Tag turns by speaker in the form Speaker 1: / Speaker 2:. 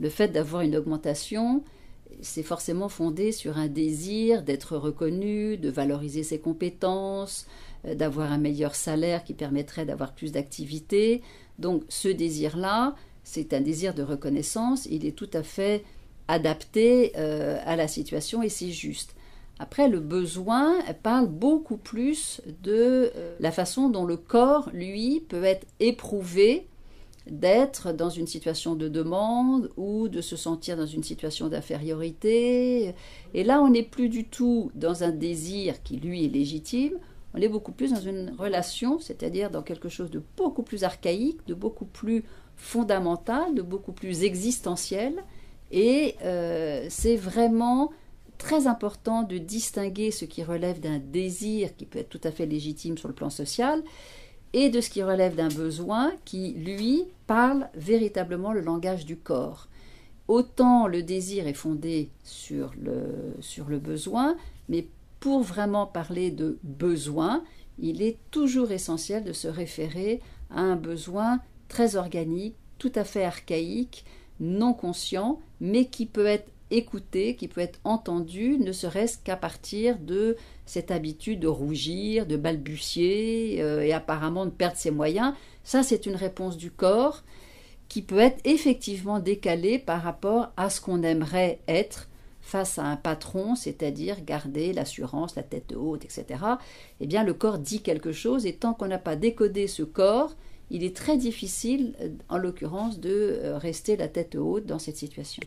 Speaker 1: Le fait d'avoir une augmentation, c'est forcément fondé sur un désir d'être reconnu, de valoriser ses compétences, d'avoir un meilleur salaire qui permettrait d'avoir plus d'activité. Donc ce désir-là, c'est un désir de reconnaissance, il est tout à fait adapté à la situation et c'est juste. Après, le besoin parle beaucoup plus de la façon dont le corps, lui, peut être éprouvé d'être dans une situation de demande ou de se sentir dans une situation d'infériorité. Et là, on n'est plus du tout dans un désir qui, lui, est légitime, on est beaucoup plus dans une relation, c'est-à-dire dans quelque chose de beaucoup plus archaïque, de beaucoup plus fondamental, de beaucoup plus existentiel. Et c'est vraiment très important de distinguer ce qui relève d'un désir qui peut être tout à fait légitime sur le plan social et de ce qui relève d'un besoin qui, lui, parle véritablement le langage du corps. Autant le désir est fondé sur le besoin, mais pour vraiment parler de besoin, il est toujours essentiel de se référer à un besoin très organique, tout à fait archaïque, non conscient, mais qui peut être écouté, qui peut être entendu, ne serait-ce qu'à partir de cette habitude de rougir, de balbutier et apparemment de perdre ses moyens. Ça, c'est une réponse du corps qui peut être effectivement décalée par rapport à ce qu'on aimerait être face à un patron, c'est-à-dire garder l'assurance, la tête haute, etc. Eh bien, le corps dit quelque chose et tant qu'on n'a pas décodé ce corps, il est très difficile, en l'occurrence, de rester la tête haute dans cette situation.